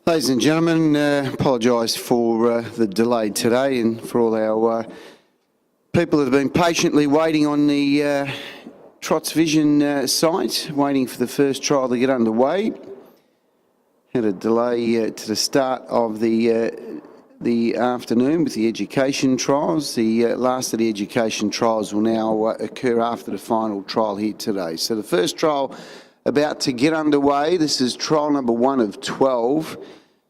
Ladies and gentlemen, apologise for the delay today and for all our people that have been patiently waiting on the Trots Vision site, waiting for the first trial to get underway. Had a delay to the start of the afternoon with the education trials. The last of the education trials will now occur after the final trial here today. So the first trial about to get underway. This is trial number 1 of 12,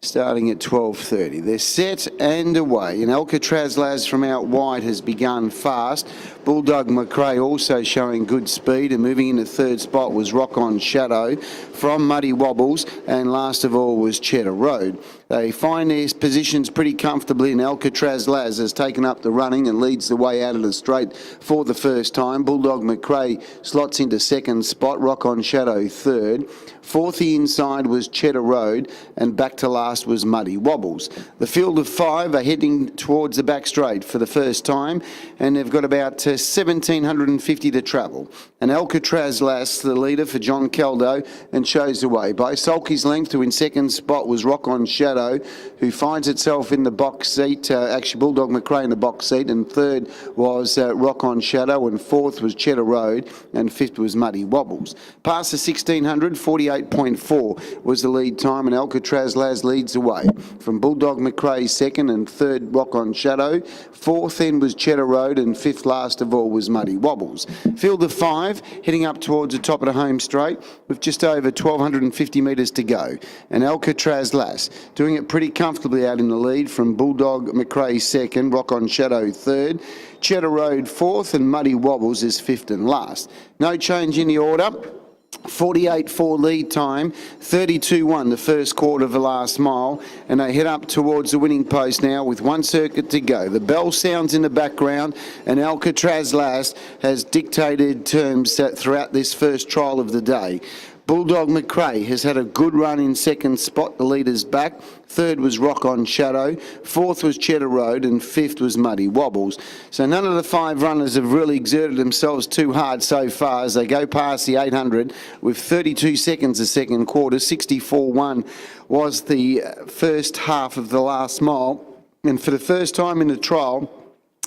starting at 12:30. They're set and away. And Alcatraz Laz from out wide has begun fast. Bulldog McRae also showing good speed, and moving into third spot was Rock On Shadow from Muddy Wobbles, and last of all was Cheddar Road. They find their positions pretty comfortably, and Alcatraz Laz has taken up the running and leads the way out of the straight for the first time. Bulldog McRae slots into second spot, Rock On Shadow third. Fourth inside was Cheddar Road, and back to last was Muddy Wobbles. The field of 5 are heading towards the back straight for the first time, and they've got about 1,750 to travel. And Alcatraz Laz, the leader for John Caldo, and shows the way. By sulky's length, who in second spot was Rock On Shadow, who finds itself in the box seat, actually Bulldog McRae in the box seat, and third was Rock On Shadow, and fourth was Cheddar Road, and fifth was Muddy Wobbles. Past the 1,600, 48.4 was the lead time, and Alcatraz Laz leads the way. From Bulldog McRae second, and third Rock On Shadow. Fourth then was Cheddar Road, and fifth last of all was Muddy Wobbles. Field of 5 heading up towards the top of the home straight with just over 1,250 metres to go. And Alcatraz Laz doing it pretty comfortably out in the lead from Bulldog McRae second, Rock On Shadow third, Cheddar Road fourth, and Muddy Wobbles is fifth and last. No change in the order. 48.4 lead time, 32.1 the first quarter of the last mile, and they head up towards the winning post now with one circuit to go. The bell sounds in the background, and Alcatraz Laz has dictated terms throughout this first trial of the day. Bulldog McRae has had a good run in second spot, the leader's back. Third was Rock On Shadow. Fourth was Cheddar Road, and fifth was Muddy Wobbles. So none of the 5 runners have really exerted themselves too hard so far as they go past the 800 with 32 seconds a second quarter. 64.1 was the first half of the last mile. And for the first time in the trial,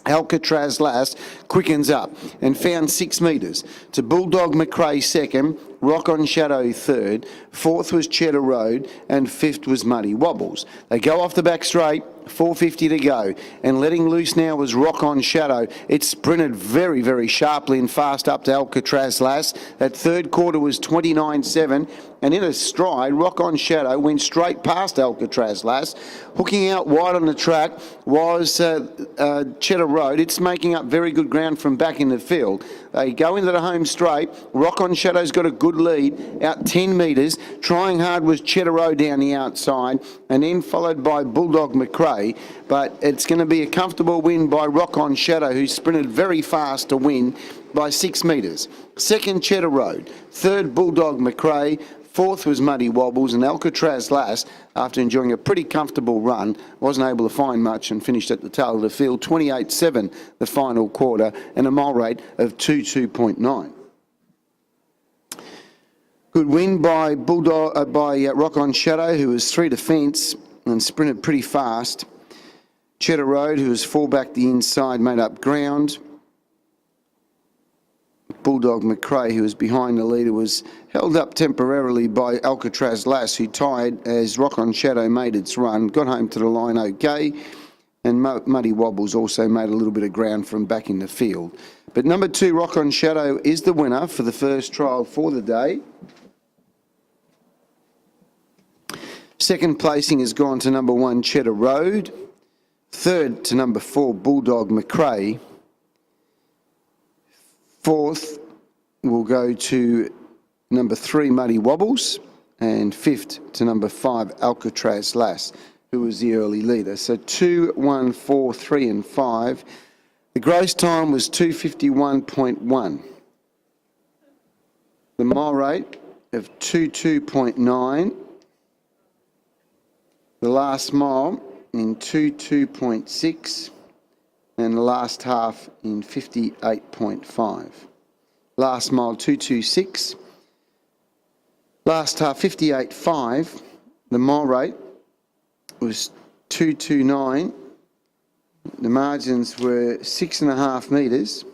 Alcatraz Laz quickens up and found 6 metres to Bulldog McRae second, Rock On Shadow third, fourth was Cheddar Road, and fifth was Muddy Wobbles. They go off the back straight, 4:50 to go, and letting loose now was Rock On Shadow. It sprinted very, very sharply and fast up to Alcatraz Laz. That third quarter was 29.7, and in a stride, Rock On Shadow went straight past Alcatraz Laz. Hooking out wide on the track was Cheddar Road. It's making up very good ground from back in the field. They go into the home straight. Rock On Shadow's got a good lead, out 10 metres. Trying hard was Cheddar Road down the outside, and then followed by Bulldog McRae. But it's going to be a comfortable win by Rock On Shadow, who sprinted very fast to win by 6 metres. Second, Cheddar Road. Third, Bulldog McRae. Fourth was Muddy Wobbles, and Alcatraz Laz, after enjoying a pretty comfortable run, wasn't able to find much and finished at the tail of the field. 28.7 the final quarter, and a mile rate of 22.9. Good win by Rock On Shadow, who was 3 to fence and sprinted pretty fast. Cheddar Road, who was 4 back the inside, made up ground. Bulldog McRae, who was behind the leader, was held up temporarily by Alcatraz Laz, who tied as Rock On Shadow made its run, got home to the line okay, and Muddy Wobbles also made a little bit of ground from back in the field. But number 2, Rock On Shadow, is the winner for the first trial for the day. Second placing has gone to number 1, Cheddar Road. Third to number 4, Bulldog McRae. Fourth will go to number 3, Muddy Wobbles, and fifth to number 5, Alcatraz Laz, who was the early leader. So 2, 1, 4, 3 and 5. The gross time was 2:51.1. The mile rate of 22.9. The last mile in 22.6. And the last half in 58.5. Last mile 2:26. Last half 58.5. The mile rate was 229. The margins were 6.5 metres.